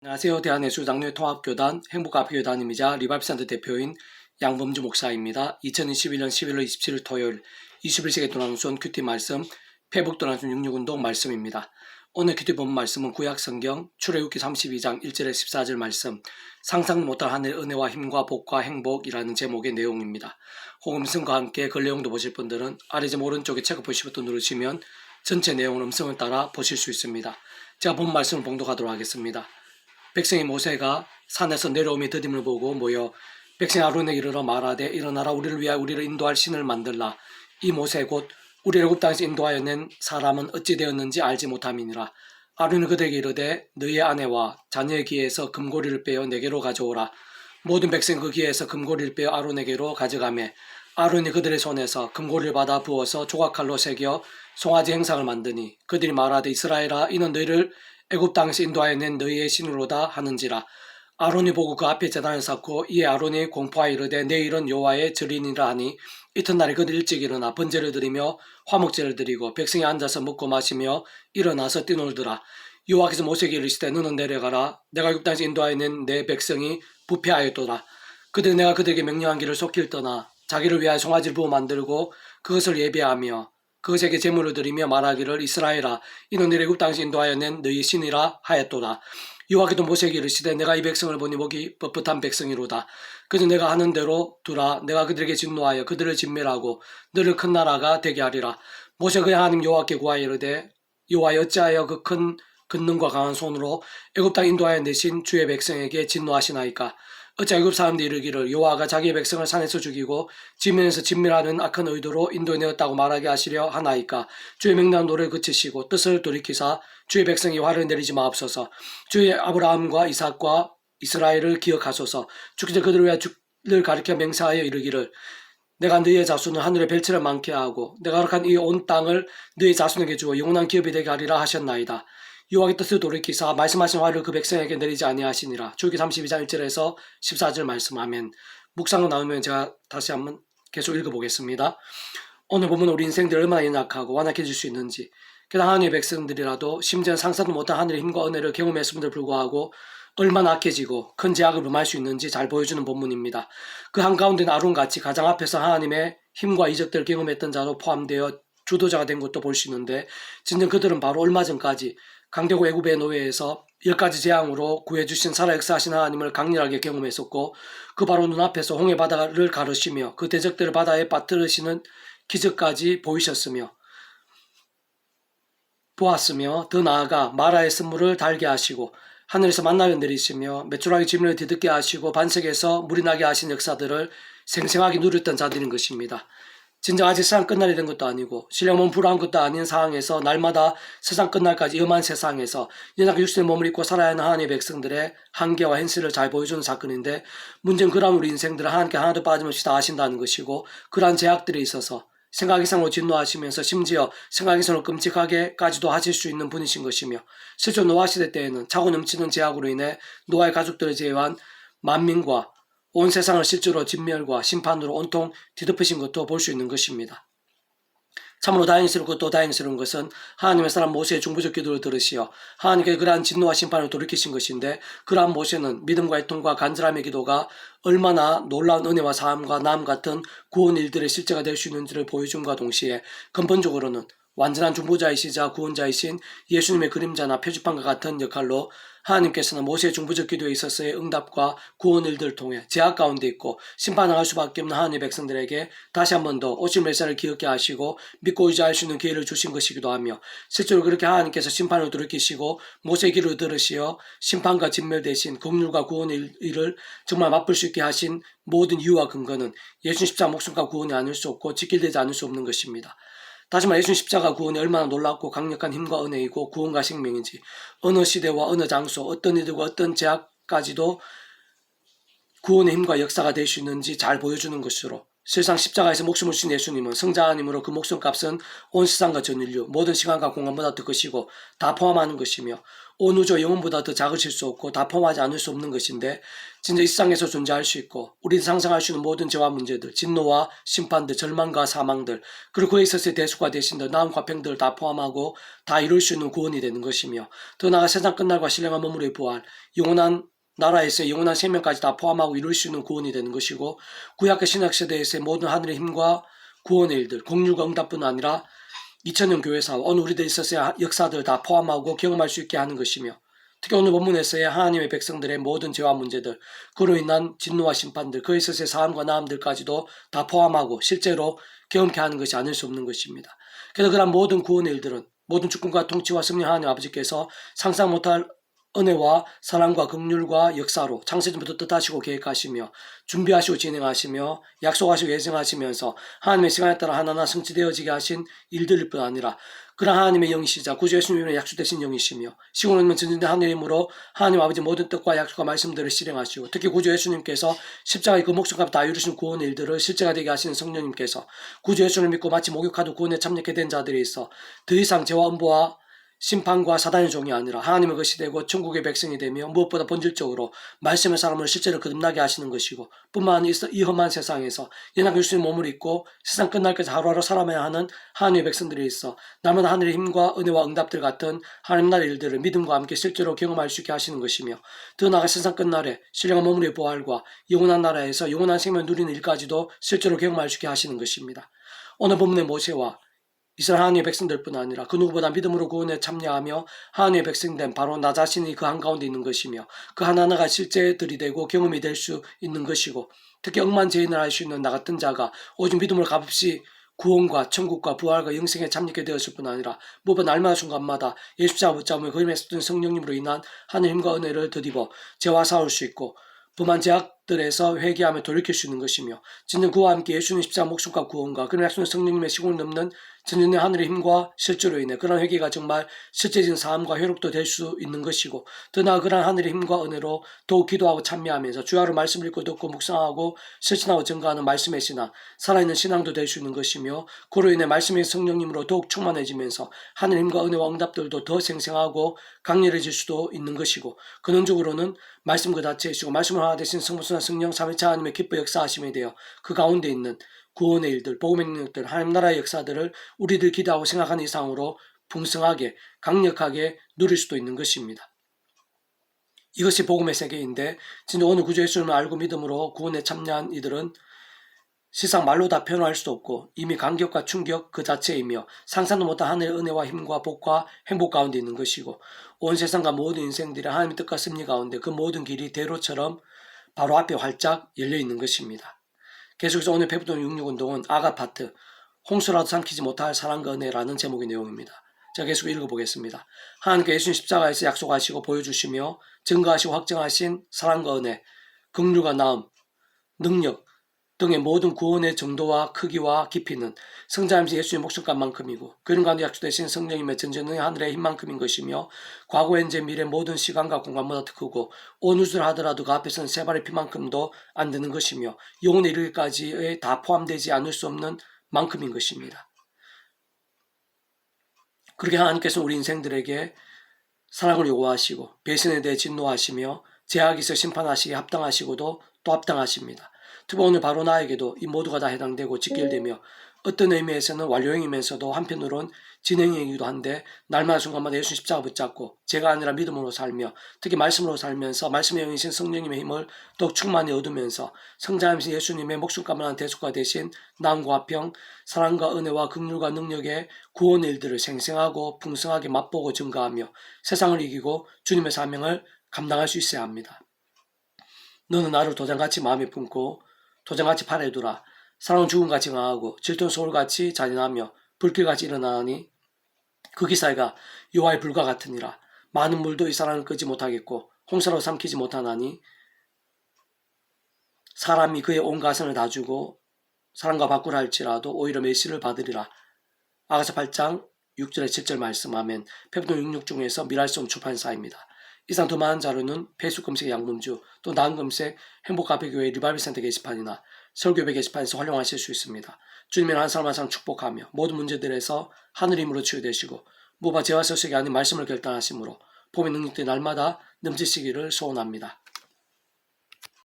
안녕하세요. 대한예수장로통합교단 행복아피교단임이자 리바이브센터 대표인 양범주 목사입니다. 2021년 11월 27일 토요일 21세기 도난순 큐티 말씀 페북도난순 66운동 말씀입니다. 오늘 큐티 본 말씀은 구약성경 출애굽기 32장 1절에 14절 말씀 상상도 못할 하늘의 은혜와 힘과 복과 행복이라는 제목의 내용입니다. 혹은 음성과 함께 글 내용도 보실 분들은 아래 점 오른쪽에 체크 보시 버튼 누르시면 전체 내용을 음성을 따라 보실 수 있습니다. 제가 본 말씀을 봉독하도록 하겠습니다. 백성이 모세가 산에서 내려오며 더딤을 보고 모여 백성 아론에게 이르러 말하되 일어나라 우리를 위하여 우리를 인도할 신을 만들라. 이 모세 곧 우리를 애굽 땅에서 인도하여 낸 사람은 어찌 되었는지 알지 못함이니라. 아론이 그들에게 이르되 너희의 아내와 자녀의 귀에서 금고리를 빼어 내게로 가져오라. 모든 백성이 그 귀에서 금고리를 빼어 아론에게로 가져가매 아론이 그들의 손에서 금고리를 받아 부어서 조각칼로 새겨 송아지 행상을 만드니 그들이 말하되 이스라엘아 이는 너희를 애굽 땅에서 인도하여 낸 너희의 신으로다 하는지라. 아론이 보고 그 앞에 제단을 쌓고 이에 아론이 공포하여 이르되 내일은 여호와의 절이니라 하니 이튿날에 그들 일찍 일어나 번제를 드리며 화목제를 드리고 백성이 앉아서 먹고 마시며 일어나서 뛰놀더라. 여호와께서 모세에게 이르시되 너는 내려가라. 내가 애굽 땅에서 인도하여 낸 내 백성이 부패하였도다. 그들은 내가 그들에게 명령한 길을 속길 떠나 자기를 위하여 송아지를 부어 만들고 그것을 예배하며 그것에게 제물을 드리며 말하기를 이스라엘아 이는 너희를 애굽 땅에서 인도하여 낸 너희 신이라 하였도다. 여호와께도 모세에게 이르시되 내가 이 백성을 보니 목이 뻣뻣한 백성이로다. 그래서 내가 하는 대로 두라. 내가 그들에게 진노하여 그들을 진멸하고 너를 큰 나라가 되게 하리라. 모세가 그의 하나님 여호와께 구하여 이르되 여호와여 어찌하여 그 큰 권능과 강한 손으로 애굽 땅 인도하여 내신 주의 백성에게 진노하시나이까. 어찌 애굽 사람들이 이르기를 여호와가 자기의 백성을 산에서 죽이고 지면에서 진멸하는 악한 의도로 인도해내었다고 말하게 하시려 하나이까. 주의 명령한 노를 그치시고 뜻을 돌이키사 주의 백성이 화를 내리지 마옵소서. 주의 아브라함과 이삭과 이스라엘을 기억하소서. 주께서 그들을 위하여 주를 가리켜 맹세하여 이르기를 내가 너희의 자손을 하늘의 별처럼 많게 하고 내가 허락한 이 온 땅을 너희 자손에게 주어 영원한 기업이 되게 하리라 하셨나이다. 여호와의 뜻을 돌이키사 말씀하신 화를 그 백성에게 내리지 아니하시니라. 출애굽기 32장 1절에서 14절 말씀. 아멘. 묵상은 나오면 제가 다시 한번 계속 읽어보겠습니다. 오늘 보면 우리 인생들이 얼마나 연약하고 완악해질 수 있는지, 게다가 하나님의 백성들이라도 심지어 상상도 못한 하늘의 힘과 은혜를 경험했음에도 불구하고 얼마나 악해지고 큰 제약을 범할 수 있는지 잘 보여주는 본문입니다. 그 한가운데는 아론같이 가장 앞에서 하나님의 힘과 이적들을 경험했던 자로 포함되어 주도자가 된 것도 볼 수 있는데, 진정 그들은 바로 얼마 전까지 강대국 애굽의 노예에서 10가지 재앙으로 구해주신 살아 역사하신 하나님을 강렬하게 경험했었고, 그 바로 눈앞에서 홍해 바다를 가르시며 그 대적들을 바다에 빠뜨리시는 기적까지 보았으며, 더 나아가 마라의 쓴물을 달게 하시고 하늘에서 만나를 내리시며 메추라기 지면을 뒤덮게 하시고 반석에서 물이 나게 하신 역사들을 생생하게 누렸던 자들인 것입니다. 진정 아직 세상 끝날이 된 것도 아니고 신령은 불안한 것도 아닌 상황에서 날마다 세상 끝날까지 험한 세상에서 연약한 육신의 몸을 입고 살아야 하는 하나님의 백성들의 한계와 현실을 잘 보여주는 사건인데, 문제는 그러한 우리 인생들을 하나님께 하나도 빠짐없이 다 하신다는 것이고, 그러한 제약들에 있어서 생각 이상으로 진노하시면서 심지어 생각 이상으로 끔찍하게까지도 하실 수 있는 분이신 것이며, 실제 노아 시대 때에는 차고 넘치는 제약으로 인해 노아의 가족들을 제외한 만민과 온 세상을 실제로 진멸과 심판으로 온통 뒤덮으신 것도 볼 수 있는 것입니다. 참으로 다행스럽고 또 다행스러운 것은 하나님의 사람 모세의 중보적 기도를 들으시어 하나님께 그러한 진노와 심판을 돌이키신 것인데, 그러한 모세는 믿음과 애통과 간절함의 기도가 얼마나 놀라운 은혜와 사함과 나음 같은 구원 일들의 실제가 될 수 있는지를 보여줌과 동시에 근본적으로는 완전한 중보자이시자 구원자이신 예수님의 그림자나 표지판과 같은 역할로 하나님께서는 모세의 중보적 기도에 있어서의 응답과 구원 일들을 통해 제약 가운데 있고 심판당할 수밖에 없는 하나님의 백성들에게 다시 한 번 더 오실 메시아를 기억게 하시고 믿고 의지할 수 있는 기회를 주신 것이기도 하며, 실제로 그렇게 하나님께서 심판을 돌이키시고 모세의 길을 들으시어 심판과 진멸 대신 긍휼과 구원의 일을 정말 맛볼 수 있게 하신 모든 이유와 근거는 예수님 십자가 목숨과 구원이 아닐 수 없고 직결되지 않을 수 없는 것입니다. 다시 말해 예수님 십자가 구원이 얼마나 놀랍고 강력한 힘과 은혜이고 구원과 생명인지, 어느 시대와 어느 장소 어떤 이들과 어떤 제약까지도 구원의 힘과 역사가 될 수 있는지 잘 보여주는 것으로, 실상 십자가에서 목숨을 주신 예수님은 성자 하나님으로 그 목숨값은 온 세상과 전 인류 모든 시간과 공간보다 더 크시고 다 포함하는 것이며, 온 우주 영혼보다 더 작으실 수 없고 다 포함하지 않을 수 없는 것인데 진짜 이 세상에서 존재할 수 있고 우리가 상상할 수 있는 모든 죄와 문제들, 진노와 심판들, 절망과 사망들, 그리고 그에 있어서의 대수가 되신 더 나은 화평들을 다 포함하고 다 이룰 수 있는 구원이 되는 것이며, 더 나아가 세상 끝날과 신령한 머무르의 부활, 영원한 나라에서의 영원한 생명까지 다 포함하고 이룰 수 있는 구원이 되는 것이고, 구약과 신약시대에서의 모든 하늘의 힘과 구원의 일들, 공률과 응답뿐 아니라 2000년 교회사와 오늘 우리들이 있어서의 역사들 다 포함하고 경험할 수 있게 하는 것이며, 특히 오늘 본문에서의 하나님의 백성들의 모든 죄와 문제들, 그로 인한 진노와 심판들, 그에 있어서의 사함과 나음들까지도 다 포함하고 실제로 경험케 하는 것이 아닐 수 없는 것입니다. 그래서 그런 모든 구원의 일들은 모든 주권과 통치와 승리 하나님 아버지께서 상상 못할 은혜와 사랑과 긍휼과 역사로 창세전부터 뜻하시고 계획하시며 준비하시고 진행하시며 약속하시고 예정하시면서 하나님의 시간에 따라 하나하나 성취되어지게 하신 일들일 뿐 아니라, 그런 하나님의 영이시자 구주 예수님의 약속되신 영이시며 시공은 전진된 하늘의 힘으로 하나님 아버지 모든 뜻과 약속과 말씀들을 실행하시고, 특히 구주 예수님께서 십자가의 그 목숨값 다 이루신 구원의 일들을 실제가 되게 하시는 성령님께서 구주 예수를 믿고 마치 목욕하듯 구원에 참여하게 된 자들이 있어 더 이상 죄와 음보와 심판과 사단의 종이 아니라 하나님의 것이 되고 천국의 백성이 되며 무엇보다 본질적으로 말씀의 사람을 실제로 거듭나게 하시는 것이고, 뿐만 아니라 이 험한 세상에서 연약 예수의 몸을 입고 세상 끝날까지 하루하루 살아가야 하는 하나님의 백성들이 있어 날마다 하늘의 힘과 은혜와 응답들 같은 하나님 나라의 일들을 믿음과 함께 실제로 경험할 수 있게 하시는 것이며, 더 나아가 세상 끝날에 신령한 머무리의 부활과 영원한 나라에서 영원한 생명을 누리는 일까지도 실제로 경험할 수 있게 하시는 것입니다. 오늘 본문의 모세와 이스라엘 하나님의 백성들뿐 아니라 그 누구보다 믿음으로 구원에 참여하며 하나님의 백성된 바로 나 자신이 그 한가운데 있는 것이며, 그 하나하나가 실제들이 되고 경험이 될 수 있는 것이고, 특히 억만 죄인을 알 수 있는 나 같은 자가 오직 믿음으로 값없이 구원과 천국과 부활과 영생에 참여하게 되었을 뿐 아니라 무엇보다 날마다 순간마다 예수자 붙잡으며 그 힘에 쏟은 성령님으로 인한 하늘 힘과 은혜를 덧입어 죄와 싸울 수 있고 범한 죄악들에서 회개하며 돌이킬 수 있는 것이며, 진정 그와 함께 예수님 십자가 목숨과 구원과 그런 약속의 성령님의 시공을 넘는 전전의 하늘의 힘과 실제로 인해 그런 회개가 정말 실제적인 삶과 회복도 될 수 있는 것이고, 더 나아 그런 하늘의 힘과 은혜로 더욱 기도하고 참여하면서 주야로 말씀을 읽고 듣고 묵상하고 실천하고 증거하는 말씀의 신앙, 살아있는 신앙도 될 수 있는 것이며, 그로 인해 말씀의 성령님으로 더욱 충만해지면서 하늘의 힘과 은혜와 응답들도 더 생생하고 강렬해질 수도 있는 것이고, 근원적으로는 말씀 그 자체이시고 말씀을 하나 되신 성부수나 성령 삼위일체 하나님의 기뻐 역사하심에 대하여 그 가운데 있는 구원의 일들, 복음의 능력들, 하나님 나라의 역사들을 우리들 기도하고 생각하는 이상으로 풍성하게 강력하게 누릴 수도 있는 것입니다. 이것이 복음의 세계인데, 진짜 오늘 구주 예수님을 알고 믿음으로 구원에 참여한 이들은 세상 말로 다 표현할 수 없고 이미 감격과 충격 그 자체이며 상상도 못한 하늘의 은혜와 힘과 복과 행복 가운데 있는 것이고, 온 세상과 모든 인생들이 하나님의 뜻과 승리 가운데 그 모든 길이 대로처럼 바로 앞에 활짝 열려 있는 것입니다. 계속해서 오늘 페북동 66운동은 아가파트, 홍수라도 삼키지 못할 사랑과 은혜라는 제목의 내용입니다. 제가 계속 읽어보겠습니다. 하나님께 예수님 십자가에서 약속하시고 보여주시며 증거하시고 확정하신 사랑과 은혜, 긍휼과 나음, 능력 등의 모든 구원의 정도와 크기와 깊이는 성자임신 예수의 목숨값만큼이고, 그런 가운데 약속되신 성령님의 전전의 하늘의 힘만큼인 것이며, 과거 현재 미래 모든 시간과 공간보다 더 크고 온 우주를 하더라도 그 앞에서는 세 발의 피만큼도 안 되는 것이며 영혼에 이르기까지에 다 포함되지 않을 수 없는 만큼인 것입니다. 그렇게 하나님께서 우리 인생들에게 사랑을 요구하시고 배신에 대해 진노하시며 죄악이 있어 심판하시기에 합당하시고도 또 합당하십니다. 특히 오늘 바로 나에게도 이 모두가 다 해당되고 직결되며 어떤 의미에서는 완료형이면서도 한편으론 진행형이기도 한데, 날마다 순간마다 예수 십자가 붙잡고 제가 아니라 믿음으로 살며 특히 말씀으로 살면서 말씀의 영이신 성령님의 힘을 더욱 충만히 얻으면서 성자이신 예수님의 목숨값을 한 대속가 대신 나음과 화평, 사랑과 은혜와 긍휼과 능력의 구원의 일들을 생생하고 풍성하게 맛보고 증가하며 세상을 이기고 주님의 사명을 감당할 수 있어야 합니다. 너는 나를 도장같이 마음에 품고 도장같이 팔에 두라. 사랑은 죽음같이 강하고 질투는 소울같이 잔인하며 불길같이 일어나니 그 기사가 여호와의 불과 같으니라. 많은 물도 이 사랑을 끄지 못하겠고 홍수로 삼키지 못하나니 사람이 그의 온 가선을 다 주고 사랑과 바꾸라 할지라도 오히려 메시를 받으리라. 아가서 8장 6절에 7절 말씀. 아멘. 페북동 66 중에서 미랄송 출판사입니다. 이상 더 많은 자료는 페이스북 검색 양범주, 또 나은 검색 행복카페교회 리바이벌센터 게시판이나 설교배 게시판에서 활용하실 수 있습니다. 주님의 한 사람 한 사람 축복하며 모든 문제들에서 하늘 힘으로 치유되시고 무엇보다 죄와 서식이 아닌 말씀을 결단하심으로 봄의 능력들이 날마다 넘치시기를 소원합니다.